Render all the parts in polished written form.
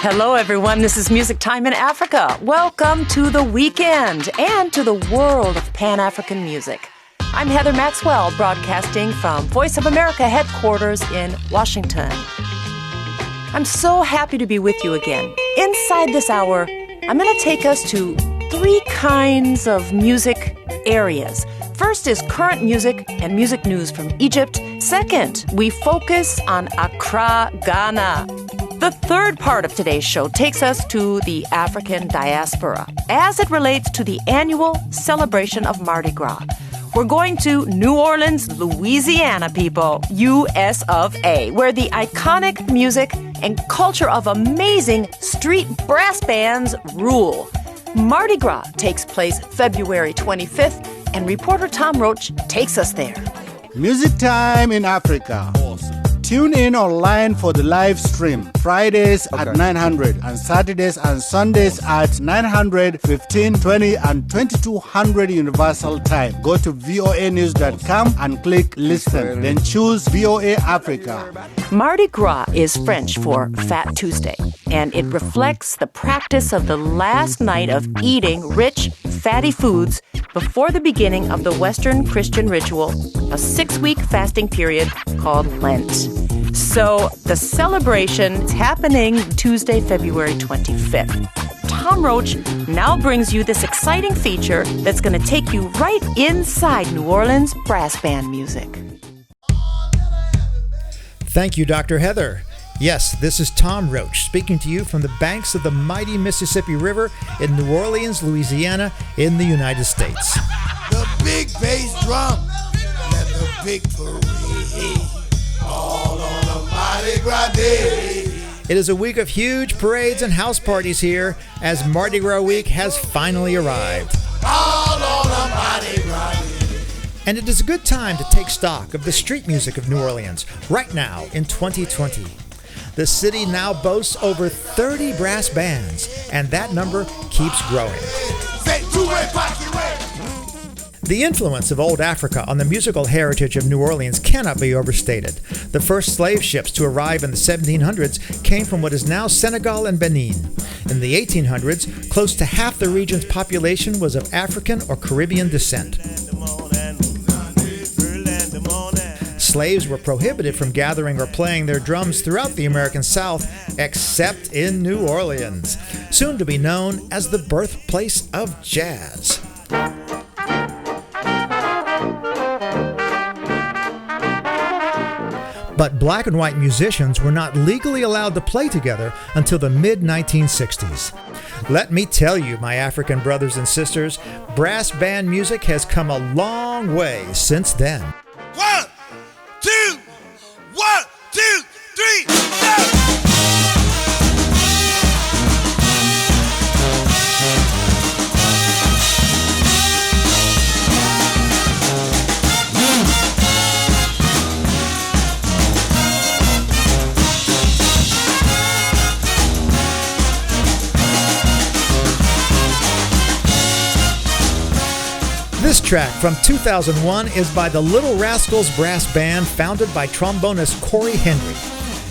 Hello, everyone. This is Music Time in Africa. Welcome to the weekend and to the world of Pan-African music. I'm Heather Maxwell, broadcasting from Voice of America headquarters in Washington. I'm so happy to be with you again. Inside this hour, I'm going to take us to three kinds of music areas. First is current music and music news from Egypt. Second, we focus on Accra, Ghana. The third part of today's show takes us to the African diaspora as it relates to the annual celebration of Mardi Gras. We're going to New Orleans, Louisiana, people, US of A, where the iconic music and culture of amazing street brass bands rule. Mardi Gras takes place February 25th, and reporter Tom Roach takes us there. Music Time in Africa. Awesome. Tune in online for the live stream. Fridays at 900 and Saturdays and Sundays at 900, 15, 20 and 2200 Universal Time. Go to voanews.com and click Listen. Then choose VOA Africa. Mardi Gras is French for Fat Tuesday, and it reflects the practice of the last night of eating rich, fatty foods before the beginning of the Western Christian ritual, a 6-week fasting period called Lent. So the celebration is happening Tuesday, February 25th. Tom Roach now brings you this exciting feature that's going to take you right inside New Orleans brass band music. Thank you, Dr. Heather. Yes, this is Tom Roach speaking to you from the banks of the mighty Mississippi River in New Orleans, Louisiana, in the United States. The big bass drum, let the big parade, all on a Mardi Gras day. It is a week of huge parades and house parties here as Mardi Gras week has finally arrived. All on a Mardi Gras day. And it is a good time to take stock of the street music of New Orleans right now in 2020. The city now boasts over 30 brass bands, and that number keeps growing. The influence of old Africa on the musical heritage of New Orleans cannot be overstated. The first slave ships to arrive in the 1700s came from what is now Senegal and Benin. In the 1800s, close to half the region's population was of African or Caribbean descent. Slaves were prohibited from gathering or playing their drums throughout the American South, except in New Orleans, soon to be known as the birthplace of jazz. But black and white musicians were not legally allowed to play together until the mid-1960s. Let me tell you, my African brothers and sisters, brass band music has come a long way since then. 1, 2, 1, 2, 3, go! This track from 2001 is by the Little Rascals Brass Band, founded by trombonist Corey Henry.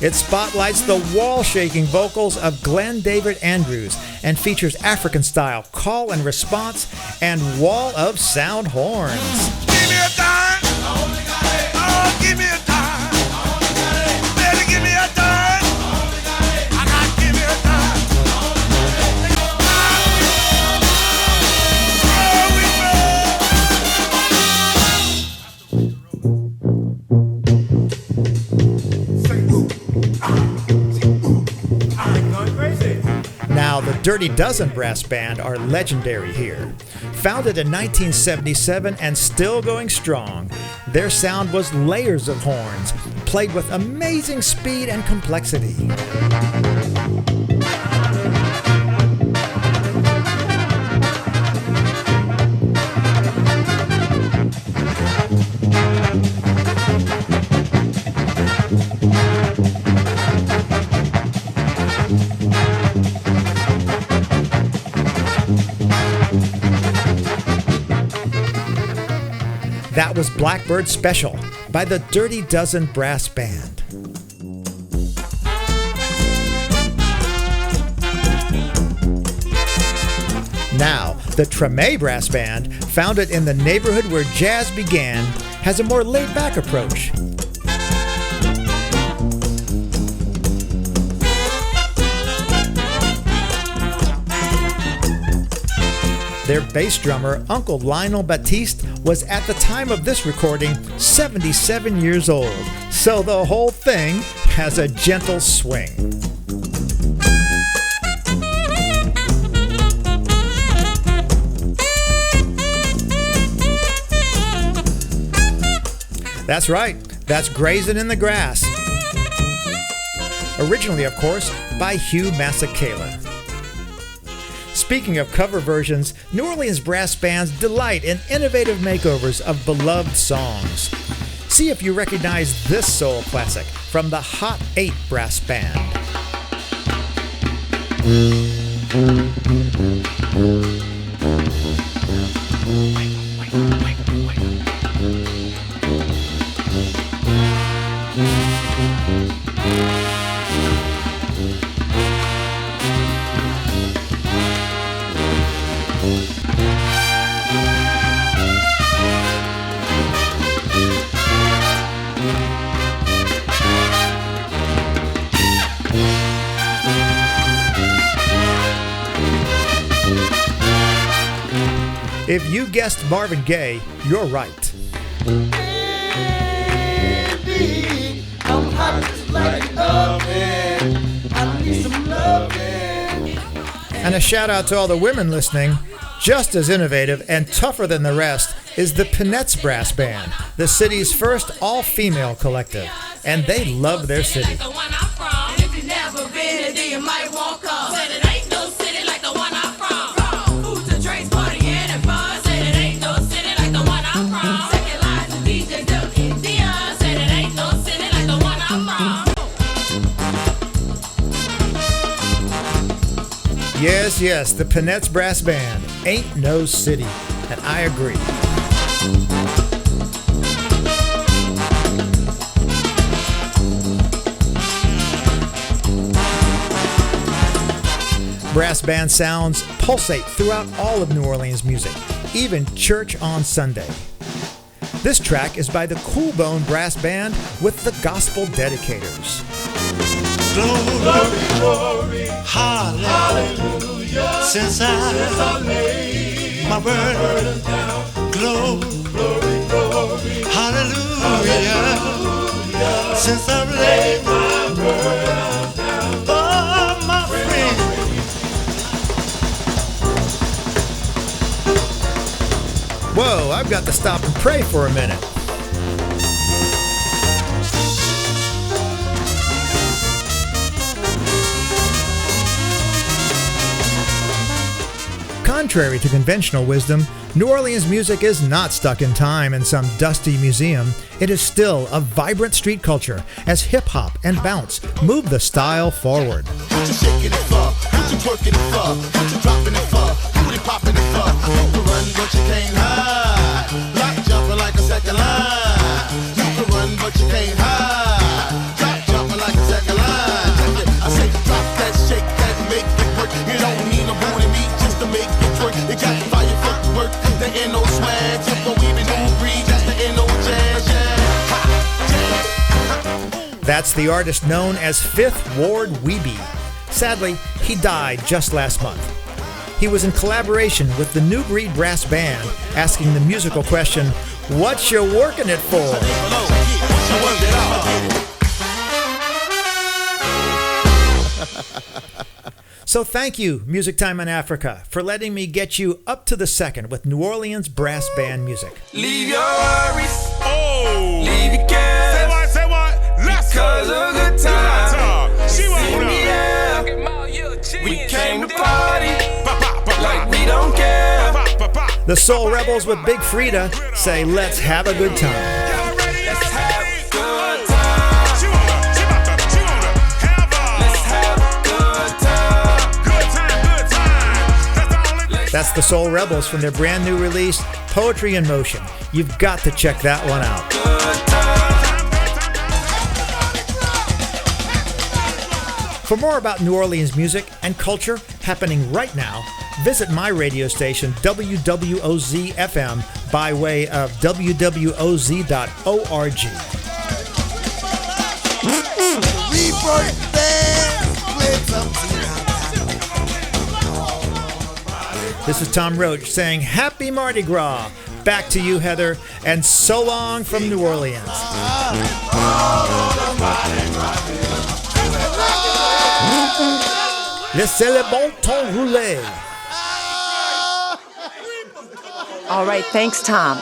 It spotlights the wall-shaking vocals of Glenn David Andrews and features African-style call and response and wall of sound horns. Give me a dime. Oh, give me a dime. Better give me a dime. I got to give me a dime. Now, the Dirty Dozen Brass Band are legendary here. Founded in 1977 and still going strong, their sound was layers of horns, played with amazing speed and complexity. That was Blackbird Special by the Dirty Dozen Brass Band. The Treme Brass Band, founded in the neighborhood where jazz began, has a more laid-back approach. Their bass drummer, Uncle Lionel Batiste, was at the time of this recording 77 years old, so the whole thing has a gentle swing. That's right, that's Grazin' in the Grass. Originally, of course, by Hugh Masekela. Speaking of cover versions, New Orleans brass bands delight in innovative makeovers of beloved songs. See if you recognize this soul classic from the Hot 8 Brass Band. If you guessed Marvin Gaye, you're right. Baby, I'm hot just like an oven. I need some loving. And a shout out to all the women listening. Just as innovative and tougher than the rest is the Pinettes Brass Band, the city's first all-female collective. And they love their city. Yes, the Pinettes Brass Band. Ain't no city. And I agree. Brass band sounds pulsate throughout all of New Orleans music, even church on Sunday. This track is by the Cool Bone Brass Band with the Gospel Dedicators. Glory, glory, hallelujah. Since I laid my burden down. Glory, glory, hallelujah. Since I've laid my burden down. Oh, my friend. Whoa, I've got to stop and pray for a minute. Contrary to conventional wisdom, New Orleans music is not stuck in time in some dusty museum. It is still a vibrant street culture as hip-hop and bounce move the style forward. What you shaking it for? What you twerking it for? What you dropping it for? What you popping it for? You can run but you can't hide. Block jumping like a second line. You can run but you can't hide. Drop jumping like a second line. Check it. I say drop that, shake that, make it work. You don't need no booty meat just to make it twerk. You got fire for the work. There ain't no swag. Just go even do breathe. Just there ain't no jazz. That's the artist known as Fifth Ward Weeby. Sadly, he died just last month. He was in collaboration with the New Breed Brass Band, asking the musical question, "What you working it for?" So thank you, Music Time in Africa, for letting me get you up to the second with New Orleans Brass Band music. Leave your worries. Oh. Leave your cares. Say what? Let's Cause a good time. She Sing the air. We came to party like we don't care. The Soul Rebels with Big Frida say, "Let's have a good time." Let's have a good time. Let's have a good time. That's the Soul Rebels from their brand new release, Poetry in Motion. You've got to check that one out. For more about New Orleans music and culture happening right now, visit my radio station, WWOZ-FM, by way of wwoz.org. This is Tom Roach saying Happy Mardi Gras. Back to you, Heather, and so long from New Orleans. Laissez le bon temps rouler. All right, thanks, Tom.